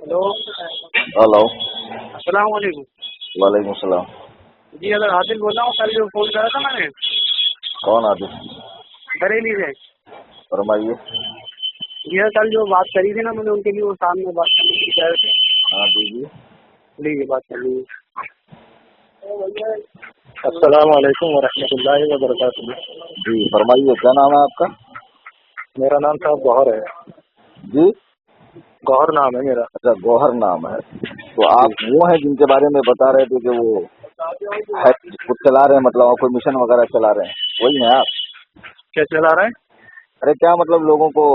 Hello, hello, السلام علیکم. وعلیکم السلام. جی اگر عادل بول رہا ہوں، کل جو فون کرا تھا میں نے کون عادل؟ بریلی سے. فرمائیے. جی کل جو بات کری تھی نا، میں نے ان کے لیے وہ سامنے بات کرنے کی کہہ رہے ہاں دیجیے. تھے. لیجیے بات کر لیجیے. السلام علیکم ورحمۃ اللہ وبرکاتہ. جی فرمائیے، کیا نام ہے آپ کا؟ میرا نام صاحب گوہر ہے. جی گوہر نام ہے میرا. اچھا، گوہر نام ہے. تو جی آپ وہ ہیں جن کے بارے میں بتا رہے تھے کہ وہ کچھ چلا رہے ہیں، مطلب کوئی مشن وغیرہ چلا رہے ہیں، وہی ہیں آپ؟ کیا چلا رہا ہے؟ ارے کیا مطلب لوگوں کو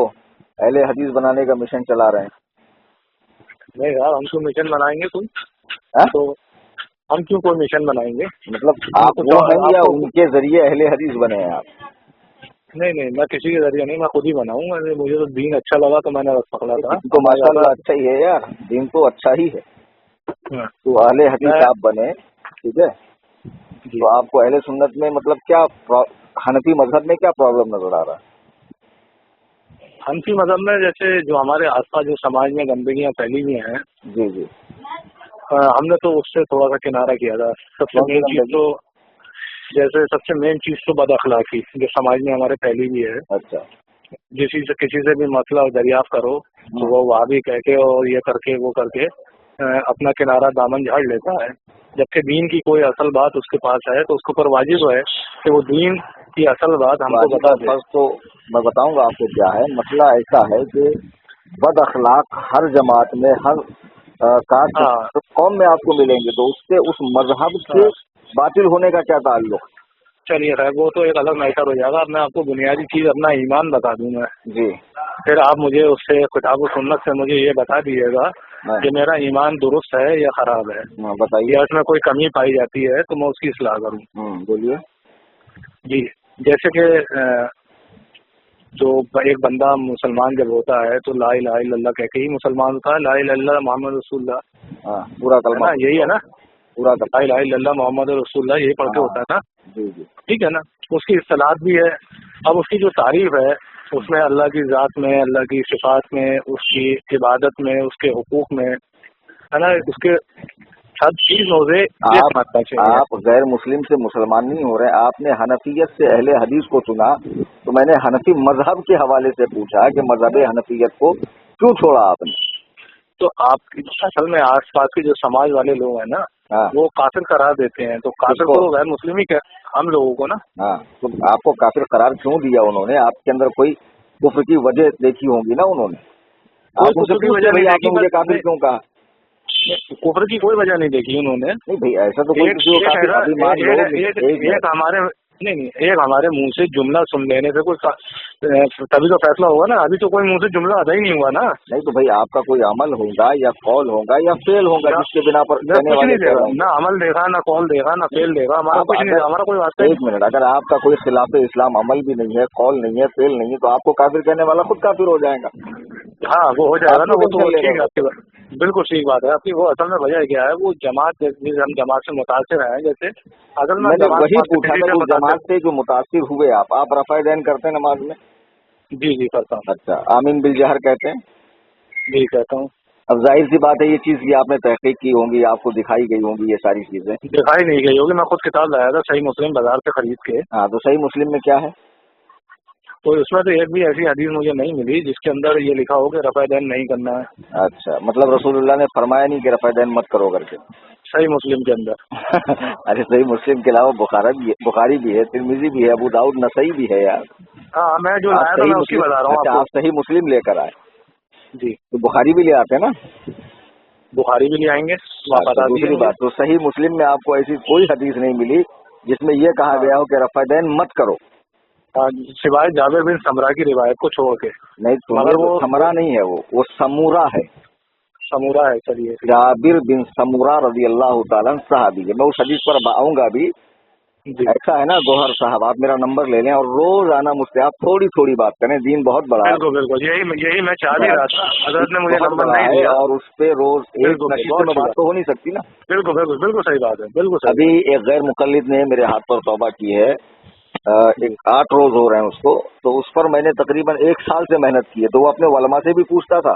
اہل حدیث بنانے کا مشن چلا رہے ہیں؟ نہیں یار، ہم کیوں مشن بنائیں گے کوئی؟ ہاں؟ تو ہم کیوں کوئی مشن بنائیں گے؟ مطلب ہم آپ وہ ہیں یا ان کے ذریعے اہل حدیث بنے ہیں آپ؟ نہیں، میں کسی کے ذریعے نہیں، میں خود ہی بناؤں. مجھے تو دین اچھا لگا تو میں نے بس پکڑا تھا. تو ماشاء اللہ اچھا ہی ہے یار، دین تو اچھا ہی ہے. تو اہل حدیث آپ بنے، ٹھیک ہے. جی تو آپ کو اہل سنت میں مطلب کیا حنفی مذہب میں کیا پرابلم نظر آ رہا ہے؟ حنفی مذہب میں جیسے جو ہمارے آس پاس جو سماج میں گندگیاں پھیلی ہوئی ہیں، جی جی. ہم نے تو اس سے تھوڑا سا کنارہ کیا تھا. سب سے مین چیز تو سب سے مین چیز تو بد اخلاقی جو سماج میں ہمارے پھیلی ہوئی ہے. اچھا. کسی سے بھی مسئلہ دریافت کرو تو وہ وہاں بھی کہہ کے اور یہ کر کے وہ کر کے اپنا کنارہ دامن جھاڑ لیتا ہے. جبکہ دین کی کوئی اصل بات اس کے پاس ہے تو اس کے اوپر واجب ہے کہ وہ دین کی اصل بات ہم کو بتا دے. فرض تو میں بتاؤں گا آپ کو کیا ہے مسئلہ. ایسا ہے کہ بد اخلاق ہر جماعت میں، ہر کاسٹ قوم میں آپ کو ملیں گے، تو اس سے اس مذہب کے باطل ہونے کا کیا تعلق؟ چلیے خیر، وہ تو ایک الگ میٹر ہو جائے گا. میں آپ کو بنیادی چیز اپنا ایمان بتا دوں گا. جی. پھر آپ مجھے اس سے کتاب و سنت سے مجھے یہ بتا دیجیے گا کہ میرا ایمان درست ہے یا خراب ہے. بتائیے. یا اس میں کوئی کمی پائی جاتی ہے تو میں اس کی اصلاح کروں. بولیے. جی جیسے کہ جو ایک بندہ مسلمان جب ہوتا ہے تو لا الہ الا اللہ کہہ کے ہی مسلمان ہوتا ہے. لا الہ الا اللہ محمد رسول اللہ، پورا کلمہ یہی ہے نا. پورا لا الہ الا اللہ محمد رسول اللہ یہی پڑھ کے ہوتا ہے نا. جی جی. ٹھیک ہے نا. اس کی اصطلاحات بھی ہے. اب اس کی جو تعریف ہے اس میں اللہ کی ذات میں، اللہ کی صفات میں، اس کی عبادت میں، اس کے حقوق میں ہے نا، اس کے ہر چیز موضوع آپ غیر مسلم سے مسلمان نہیں ہو رہے. آپ نے حنفیت سے اہل حدیث کو چنا تو میں نے حنفی مذہب کے حوالے سے پوچھا کہ مذہب حنفیت کو کیوں چھوڑا آپ نے؟ تو آپ اصل میں آس پاس کے جو سماج والے لوگ ہیں نا وہ کافر قرار دیتے ہیں. تو کافر کو غیر مسلم ہی ہم لوگوں کو نا. تو آپ کو کافر قرار کیوں دیا انہوں نے؟ آپ کے اندر کوئی کفر کی وجہ دیکھی ہوں گی نا انہوں نے. آپ ان سے پوچھتے بھائی آپ نے مجھے کافر کیوں کہا؟ کفر کی کوئی وجہ نہیں دیکھی انہوں نے. نہیں بھائی ایسا تو کوئی کسی کو کافر ابھی مان لو. ایک ہمارے ایک ہمارے منہ سے جملہ سن لینے سے کوئی تبھی تو فیصلہ ہوگا نا. ابھی تو کوئی منہ سے جملہ ادا ہی نہیں ہوا نا. نہیں تو بھائی آپ کا کوئی عمل ہوگا یا قول ہوگا یا فعل ہوگا جس کے بنا پر کہنے والے دے گا. نہ عمل دے گا، نہ قول دے گا، نہ فعل دے گا. ہمارا کچھ نہیں، ہمارا کوئی واسطہ. ایک منٹ، اگر آپ کا کوئی خلاف اسلام عمل بھی نہیں ہے، قول نہیں ہے، فعل نہیں ہے، تو آپ کو کافر کہنے والا خود کافر ہو جائے گا. ہاں وہ ہو جائے گا نا. وہ تو ٹھیک ہے آپ کی بات، بالکل ٹھیک بات ہے آپ کی. وہ اصل میں وجہ کیا ہے، وہ جماعت جیسے ہم جماعت سے متاثر ہیں. جیسے اصل میں نے وہی پوچھا تھا کہ جماعت سے جو متاثر ہوئے آپ رفع دین کرتے ہیں نماز میں؟ جی کرتا ہوں. اچھا، آمین بالجہر کہتے ہیں؟ جی کہتا ہوں. اب ظاہر سی بات ہے یہ چیز کی آپ نے تحقیق کی ہوں گی، آپ کو دکھائی گئی ہوں گی یہ ساری چیزیں. دکھائی نہیں گئی ہوگی. میں خود کتاب لایا تھا صحیح مسلم بازار سے خرید کے. ہاں تو صحیح مسلم میں کیا ہے؟ تو اس میں تو ایک بھی ایسی حدیث مجھے نہیں ملی جس کے اندر یہ لکھا ہو کہ رفع دین نہیں کرنا ہے. اچھا، مطلب رسول اللہ نے فرمایا نہیں کہ رفع دین مت کرو کر کے؟ صحیح مسلم کے اندر. ارے صحیح مسلم کے علاوہ بخاری بھی ہے، ترمذی بھی ہے، ابو داؤد نسائی بھی ہے یار. ہاں میں جو لایا تھا میں اس کی بتا رہا ہوں. اچھا آپ صحیح مسلم لے کر آئے؟ جی. تو بخاری بھی لے آتے نا؟ بخاری بھی لے آئیں گے. دوسری بات تو صحیح مسلم میں آپ کو ایسی کوئی حدیث نہیں ملی جس میں یہ کہا گیا ہو کہ رفع دین مت کرو. سوائے جابر بن سمرہ کی روایت کو چھوڑ کے. نہیں مگر وہ سمرہ نہیں ہے، وہ سمورہ ہے. سمورہ ہے. چلیے. جابر بن سمورہ رضی اللہ تعالیٰ صحابی ہے. میں اس حدیث پر آؤں گا بھی. ایسا ہے نا گوہر صاحب، آپ میرا نمبر لے لیں اور روزانہ مجھ سے آپ تھوڑی تھوڑی بات کریں. دین بہت بڑا ہے. بالکل یہی میں چاہ بھی رہا تھا. حضرت نے مجھے نمبر نہیں دیا اور اس پہ روز ایک نشست میں بات تو ہو نہیں سکتی نا. بالکل صحیح بات ہے. بالکل. ابھی ایک غیر مقلد نے میرے ہاتھ پر توبہ کی ہے. 8 روز ہو رہے ہیں اس کو. تو اس پر میں نے تقریباً 1 سال سے محنت کی ہے. تو وہ اپنے علماء سے بھی پوچھتا تھا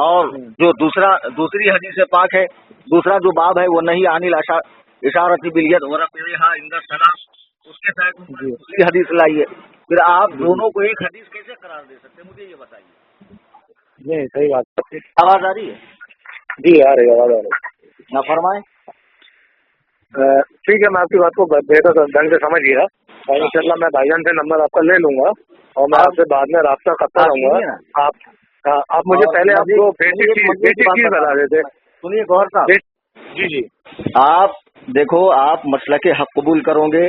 اور جو دوسری حدیث پاک ہے، دوسرا جو باب ہے وہ نہیں عن الاشارۃ بالید ورفعها عند السلام، اس کے ساتھ دوسری حدیث لائیے. پھر آپ دونوں کو ایک حدیث کیسے قرار دے سکتے ہیں، مجھے یہ بتائیے. نہیں صحیح بات. آواز آ رہی ہے؟ جی آ رہی ہے، آواز آ رہی ہے. نہ فرمائیں. ٹھیک ہے، میں آپ کی بات کو بہتر ڈھنگ سے سمجھ گیا اور انشاءاللہ میں بھائی جان سے نمبر آپ کا لے لوں گا اور میں آپ سے بعد میں رابطہ کرتا رہوں گا. آپ مجھے پہلے آپ کو بیسک چیز بتا دیتے. سنیے گوہر صاحب. جی آپ دیکھو، آپ مسلک حق قبول کرو گے،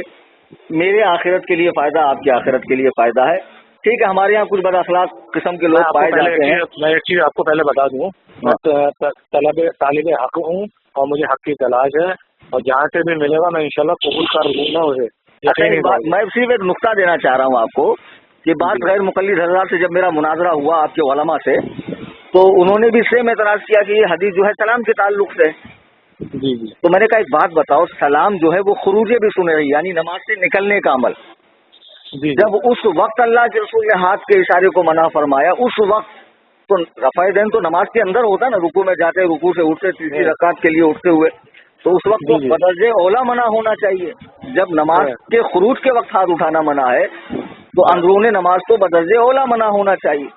میرے آخرت کے لیے فائدہ، آپ کی آخرت کے لیے فائدہ ہے. ٹھیک ہے، ہمارے یہاں کچھ بد اخلاق قسم کے لوگ پائے جاتے ہیں. میں ایک چیز آپ کو پہلے بتا دوں، میں طالب حق ہوں اور مجھے حق کی تلاش ہے، اور جہاں سے بھی ملے گا میں انشاءاللہ قبول کر لوں گا اسے. میں صرف ایک نقطہ دینا چاہ رہا ہوں آپ کو کہ بات غیر مقلد حضرات سے جب میرا مناظرہ ہوا آپ کے علماء سے، تو انہوں نے بھی سیم اعتراض کیا کہ یہ حدیث جو ہے سلام کے تعلق سے. جی تو میں نے کہا ایک بات بتاؤ، سلام جو ہے وہ خروج بھی سن رہی، یعنی نماز سے نکلنے کا عمل. جب اس وقت اللہ کے رسول نے ہاتھ کے اشارے کو منع فرمایا، اس وقت تو رفع دین تو نماز کے اندر ہوتا نا، رکوع میں جاتے، رکوع سے اٹھتے، تیسری رکعت کے لیے اٹھتے ہوئے، تو اس وقت تو بدرجہ اولا منع ہونا چاہیے. جب نماز کے خروج کے وقت ہاتھ اٹھانا منع ہے تو اندرون نماز تو بدرجہ اولا منع ہونا چاہیے.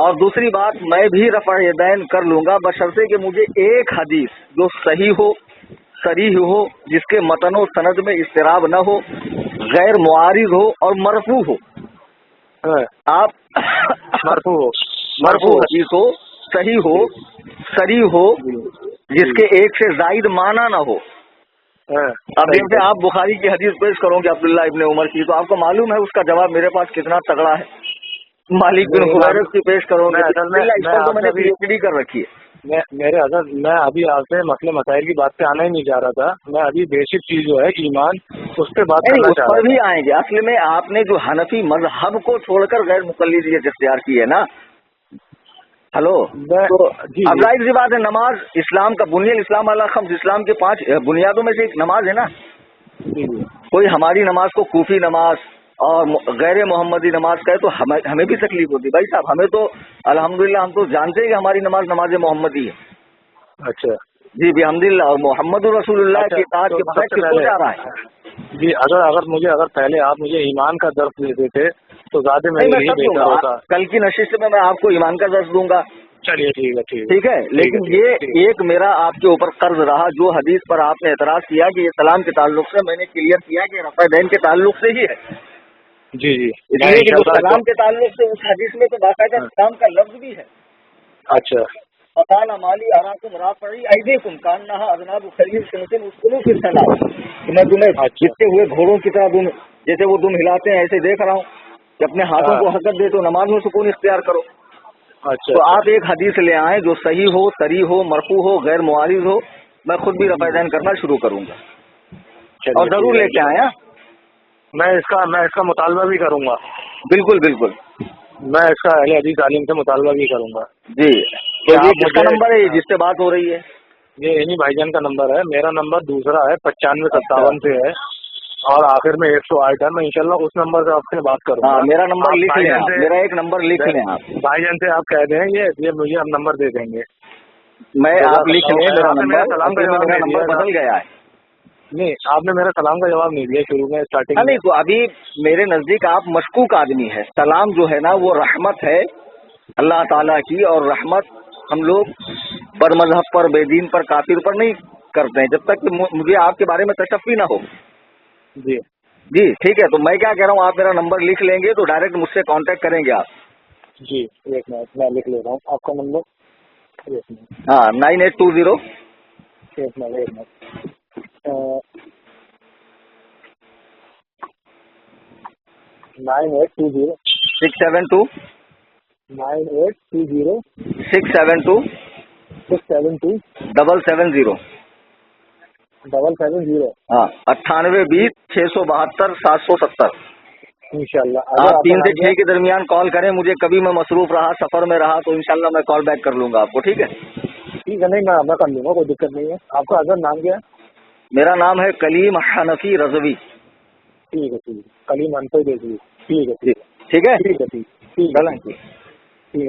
اور دوسری بات، میں بھی رفع یدین کر لوں گا بشرطے کہ مجھے ایک حدیث جو صحیح ہو، صریح ہو، جس کے متن و سند میں اضطراب نہ ہو، غیر معارض ہو اور مرفوع ہو. آپ مرفوع حدیث ہو، صحیح ہو، صریح ہو، جس کے ایک سے زائد معنی نہ ہو. اب جیسے آپ بخاری کی حدیث پیش کرو گے عبداللہ ابن عمر کی، تو آپ کو معلوم ہے اس کا جواب میرے پاس کتنا تگڑا ہے. مالک بن حویرث کی پیش کرو گے، اس پر تو میں نے پی ایچ ڈی کر رکھی ہے. میرے حضرت، میں ابھی آپ سے مسئلے مسائل کی بات پہ آنا ہی نہیں چاہ رہا تھا. میں ابھی بیسک چیز جو ہے ایمان، اس پہ بات کرنا چاہ رہا تھا. اس پر بھی آئیں گے. اصل میں آپ نے جو حنفی مذہب کو چھوڑ کر غیر مقلدیت اختیار کی ہے نا. ہلو، تو اب ظاہر سی بات ہے، نماز اسلام کا بنیاد اسلام علی خمس، اسلام کے 5 بنیادوں میں سے ایک نماز ہے نا. کوئی ہماری نماز کو کوفی نماز اور غیر محمدی نماز کہے تو ہمیں بھی تکلیف ہوتی. بھائی صاحب، ہمیں تو الحمدللہ ہم تو جانتے ہیں کہ ہماری نماز محمدی ہے. اچھا جی بحمدللہ، اور محمد رسول اللہ کی اطاعت کے بغیر کس کو جا رہا ہے. جی اگر پہلے آپ مجھے ایمان کا درس دیتے تھے تو زیادہ میرے لیے بہتر ہوتا. کل کی نشست میں آپ کو ایمان کا درس دوں گا. چلیے ٹھیک ہے. لیکن یہ ایک میرا آپ کے اوپر قرض رہا، جو حدیث پر آپ نے اعتراض کیا کہ یہ سلام کے تعلق سے، میں نے کلیئر کیا کہ رفع دین کے تعلق سے ہی ہے. جی اس لیے کہ سلام کے تعلق سے اس حدیث میں تو باقاعدہ سلام کا لفظ بھی ہے. اچھا. فقال مالی اراکم رافعی ایدیکم کانہا اذناب خیل سنتن اسکلوا فی الصلاۃ. میں تمہیں جتنے ہوئے گھوڑوں کی طرح جیسے وہ دم ہلاتے ہیں ایسے دیکھ رہا ہوں کہ اپنے ہاتھوں کو حرکت دے تو نماز میں سکون اختیار کرو. اچھا. تو آپ ایک حدیث لے آئیں جو صحیح ہو، صریح ہو، مرفوع ہو، غیر معارض ہو. میں خود بھی رفع دین کرنا شروع کروں گا اور ضرور لے کے آیا. میں اس کا مطالبہ بھی کروں گا. بالکل. میں اس کا اہل حدیث عالم سے مطالبہ بھی کروں گا. جی. تو یہ کس کا نمبر ہے جس سے بات ہو رہی ہے؟ یہ انہی بھائی جان کا نمبر ہے. میرا نمبر دوسرا ہے 9557 سے ہے اور آخر میں 108 ہے. میں انشاءاللہ اس نمبر سے آپ سے بات کروں گا. میرا نمبر لکھ لیں، میرا ایک نمبر لکھ لیں. آپ بھائی جان سے آپ کہہ دیں یہ مجھے اب نمبر دے دیں گے. میں آپ لکھ لیں میرا نمبر بدل گیا ہے. نہیں، آپ نے میرا سلام کا جواب نہیں دیا شروع میں اسٹارٹنگ میں. نہیں، تو ابھی میرے نزدیک آپ مشکوک آدمی ہے. سلام جو ہے نا وہ رحمت ہے اللہ تعالیٰ کی، اور رحمت ہم لوگ بر مذہب پر، بے دین پر، کافر پر نہیں کرتے ہیں جب تک کہ مجھے آپ کے بارے میں تشفی نہ ہو. جی ٹھیک ہے. تو میں کیا کہہ رہا ہوں، آپ میرا نمبر لکھ لیں گے تو ڈائریکٹ مجھ سے کانٹیکٹ کریں گے آپ. جی ایک منٹ میں لکھ لے رہا ہوں آپ کا نمبر. 9820 ایک منٹ 9820 672 9820 672 672 770. 770. 9820 672 770. انشاءاللہ آپ 3 سے 6 کے درمیان کال کریں مجھے. کبھی میں مصروف رہا، سفر میں رہا تو انشاءاللہ میں کال بیک کر لوں گا آپ کو. ٹھیک ہے. نہیں، میں کر لوں گا، کوئی دقت نہیں ہے. آپ کا حضرت نام کیا ہے؟ میرا نام ہے کلیم حنفی رضوی. ٹھیک ہے. کلیم حنفی رضوی. ٹھیک ہے. ٹھیک ہے. ٹھیک ہے.